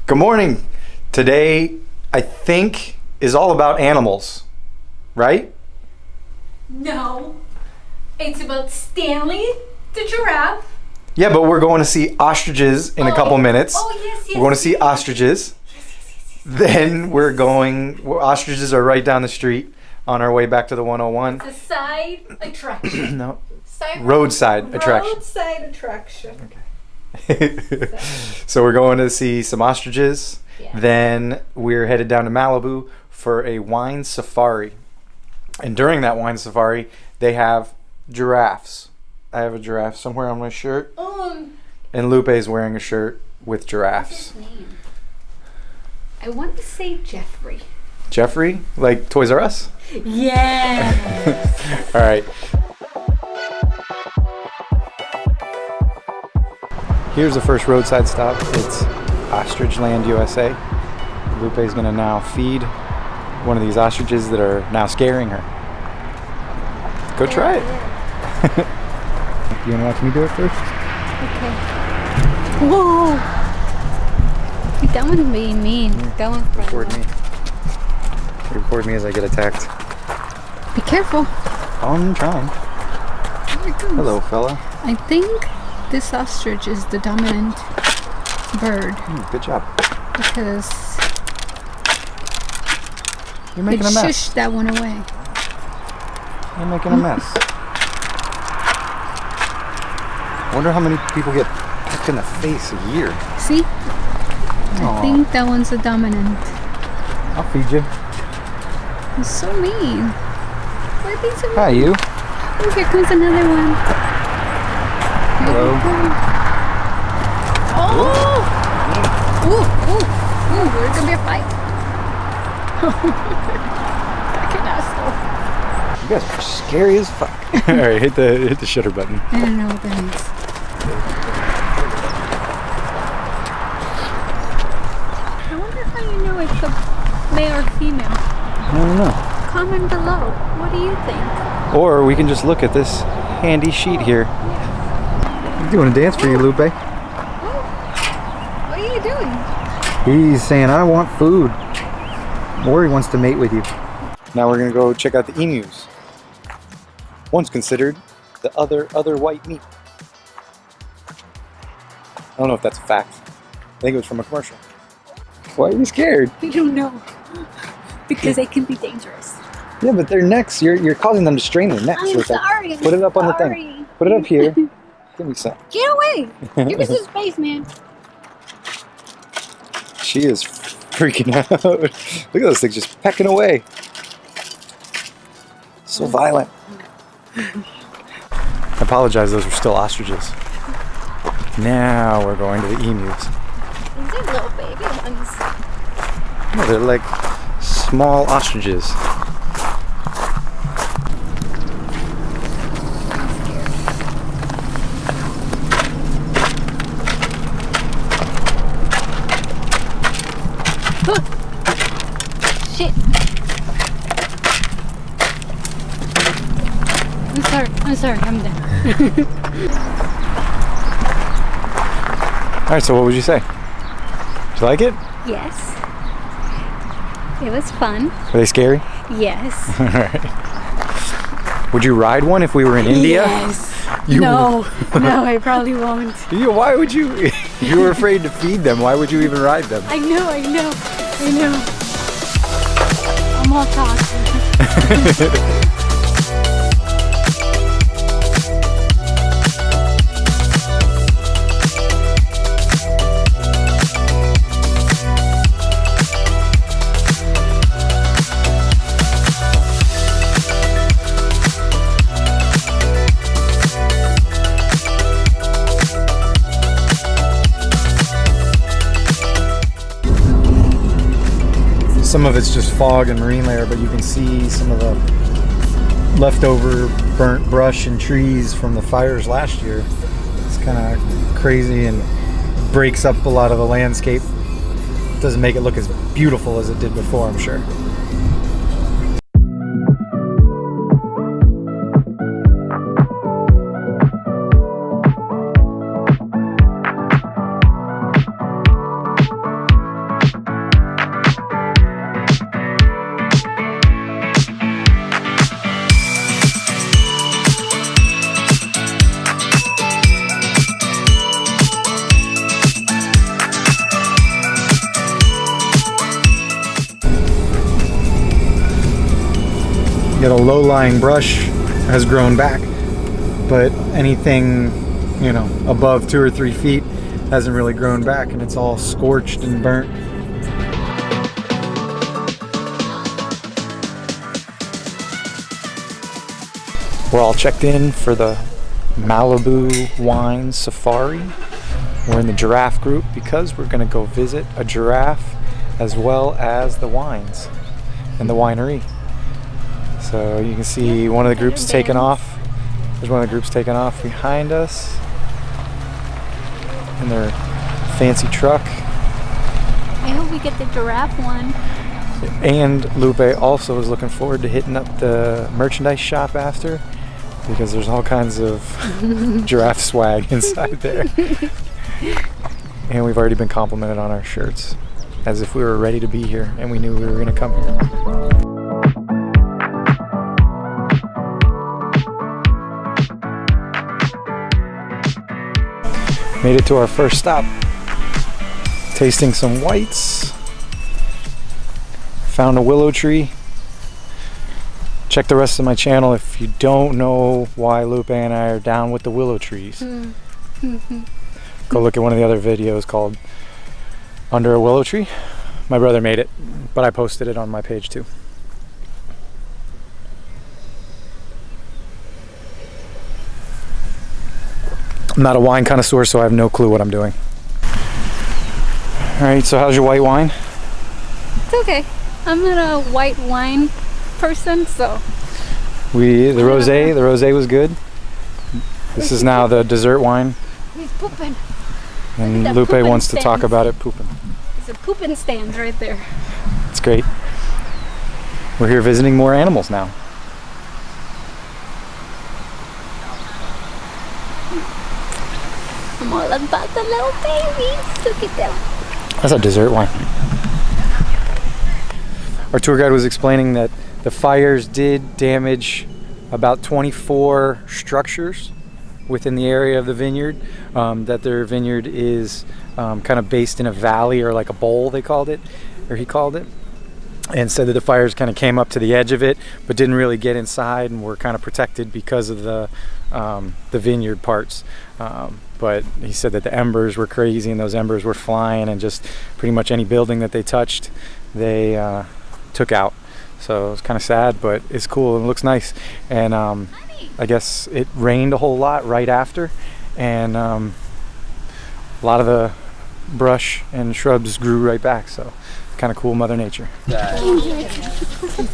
Good morning. Today, I think, is all about animals, right? No, it's about Stanley the giraffe. Yeah, but we're going to see ostriches in a couple minutes. Oh, yes. We're going to see ostriches. Then ostriches are right down the street on our way back to the 101. It's a side attraction. No, Side roadside attraction. Roadside attraction. Okay. So we're going to see some ostriches. Yeah. Then we're headed down to Malibu for a wine safari. And during that wine safari, they have giraffes. I have a giraffe somewhere on my shirt. And Lupe is wearing a shirt with giraffes. What's his name? I want to say Jeffrey. Jeffrey? Like Toys R Us? Yeah. All right. Here's the first roadside stop. It's Ostrich Land, USA. Lupe's gonna now feed one of these ostriches that are now scaring her. Go try it. You wanna watch me do it first? Okay. Whoa. That one's being mean. That one's Record me. Record me as I get attacked. Be careful. I'm trying. Here it goes. Hello, fella. I think this ostrich is the dominant bird Good job. because You're making a it mess. shushed that one away. You're making a mess. I wonder how many people get pecked in the face a year. See? Aw. I think that one's the dominant. I'll feed you. It's so mean. Why are they so mean? Hi, you. Oh, here comes another one. Here Hello. we go. Oh! Ooh, there's gonna be a fight. Freaking asshole. You guys are scary as fuck. All right, hit the shutter button. I don't know what that means. I wonder how you know it's a male or female. I don't know. Comment below. What do you think? Or we can just look at this handy sheet here. Yeah. He's doing a dance for you, Lupe. Oh. What are you doing? He's saying, I want food. Or he wants to mate with you. Now we're going to go check out the emus. Once considered the other white meat. I don't know if that's a fact. I think it was from a commercial. Why are you scared? I don't know. Because they can be dangerous. Yeah, but their necks, you're causing them to strain their necks. I'm So it's like, sorry. put it up on the thing. Put it up here. Give me some. Get away! Give me some space, man. She is freaking out. Look at those things just pecking away. So violent. I apologize, those are still ostriches. Now we're going to the emus. These are little baby ones. Oh, they're like small ostriches. Shit. I'm sorry, I'm done. Alright, so what would you say? Did you like it? Yes. It was fun. Were they scary? Yes. Alright. Would you ride one if we were in India? Yes. You- No, I probably won't. Why would you? If you were afraid to feed them, why would you even ride them? I know. I'm all talk. Some of it's just fog and marine layer, but you can see some of the leftover burnt brush and trees from the fires last year. It's kind of crazy and breaks up a lot of the landscape. Doesn't make it look as beautiful as it did before, I'm sure. Yet a low-lying brush has grown back, but anything, you know, above 2 or 3 feet hasn't really grown back, and it's all scorched and burnt. We're all checked in for the Malibu Wine Safari. We're in the giraffe group because we're going to go visit a giraffe as well as the wines and the winery. So you can see one of the groups taking off. There's one of the groups taking off behind us in their fancy truck. I hope we get the giraffe one. And Lupe also is looking forward to hitting up the merchandise shop after, because there's all kinds of giraffe swag inside there. And we've already been complimented on our shirts, as if we were ready to be here and we knew we were going to come here. Made it to our first stop. Tasting some whites. Found a willow tree. Check the rest of my channel if you don't know why Lupe and I are down with the willow trees. Go look at one of the other videos called Under a Willow Tree. My brother made it, but I posted it on my page too. I'm not a wine connoisseur, so I have no clue what I'm doing. Alright, so how's your white wine? It's okay. I'm not a white wine person, so. The rosé was good. This is now the dessert wine. He's pooping. And Lupe wants to talk about it pooping. There's a pooping stand right there. It's great. We're here visiting more animals now. I'm all about the little babies. Look at them. That's a dessert wine. Our tour guide was explaining that the fires did damage about 24 structures within the area of the vineyard. That their vineyard is kind of based in a valley, or like a bowl, they called it, or he called it, and said that the fires kind of came up to the edge of it, but didn't really get inside, and were kind of protected because of the vineyard parts. But he said that the embers were crazy, and those embers were flying, and just pretty much any building that they touched, they took out. So it's kind of sad, but it's cool and it looks nice. And I guess it rained a whole lot right after, and a lot of the brush and shrubs grew right back. So kind of cool, Mother Nature.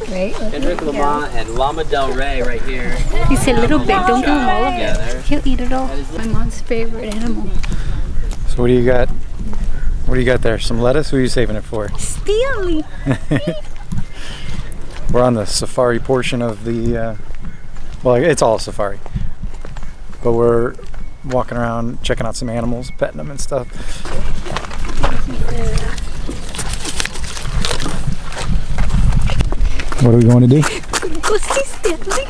Great. Kendrick Lamar and Llama Del Rey right here. He's a little bit. Don't give him all of Together. it. He'll eat it all. My mom's favorite animal. So what do you got? What do you got there? Some lettuce? Who are you saving it for? Steely. We're on the safari portion of the, well, it's all safari, but we're walking around checking out some animals, petting them and stuff. What are we going to do? Go see Steely.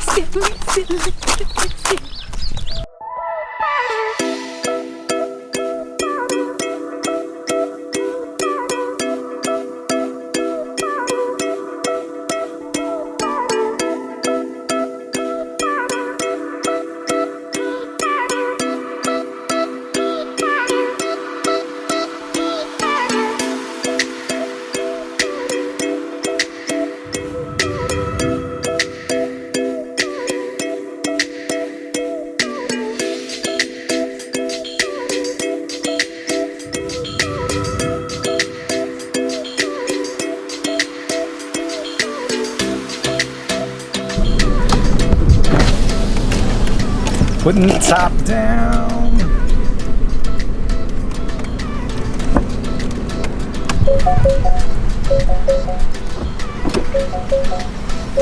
Putting the top down.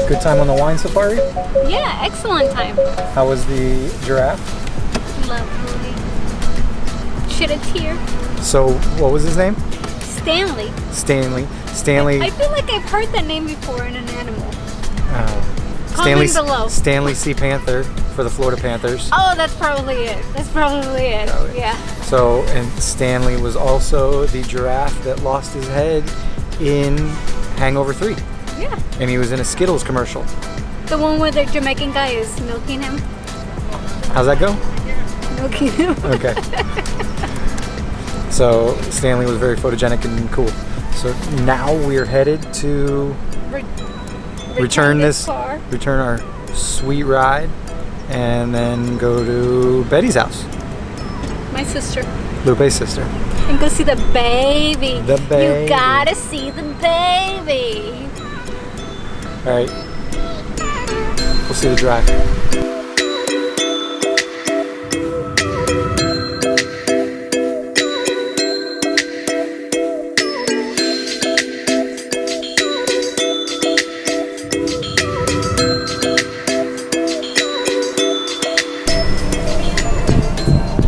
Good time on the wine safari? Yeah, excellent time. How was the giraffe? Lovely. Shed a tear. So, what was his name? Stanley. Stanley. I feel like I've heard that name before in an animal. Stanley, Comment below. Stanley C. Panther for the Florida Panthers. Oh, that's probably it. Probably. Yeah. So, and Stanley was also the giraffe that lost his head in Hangover 3. Yeah. And he was in a Skittles commercial. The one where the Jamaican guy is milking him. How's that go? Milking him. Okay. So Stanley was very photogenic and cool. So now we're headed to return our sweet ride, and then go to Betty's house, My sister. Lupe's sister. And go see the baby. The baby. You gotta see the baby. All right. We'll see the drive.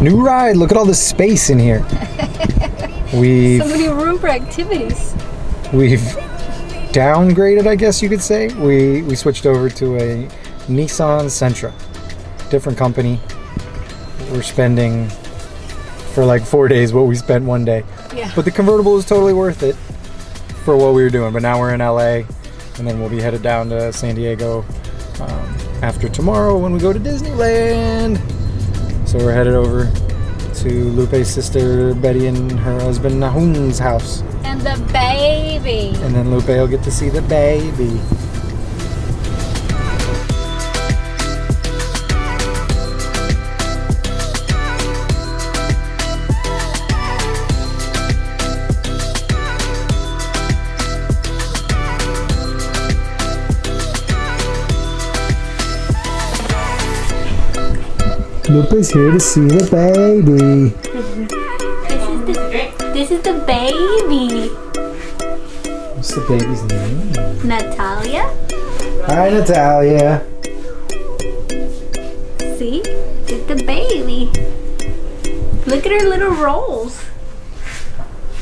New ride. Look at all the space in here. So many room for activities. We've downgraded, I guess you could say. We switched over to a Nissan Sentra, different company. We're spending for like 4 days what we spent one day. Yeah. But the convertible is totally worth it for what we were doing. But now we're in LA, and then we'll be headed down to San Diego after tomorrow when we go to Disneyland. So we're headed over to Lupe's sister Betty and her husband Nahum's house. And the baby. And then Lupe will get to see the baby. Lupe's here to see the baby. This is the baby. What's the baby's name? Natalia. Hi, Natalia. See? It's the baby. Look at her little rolls.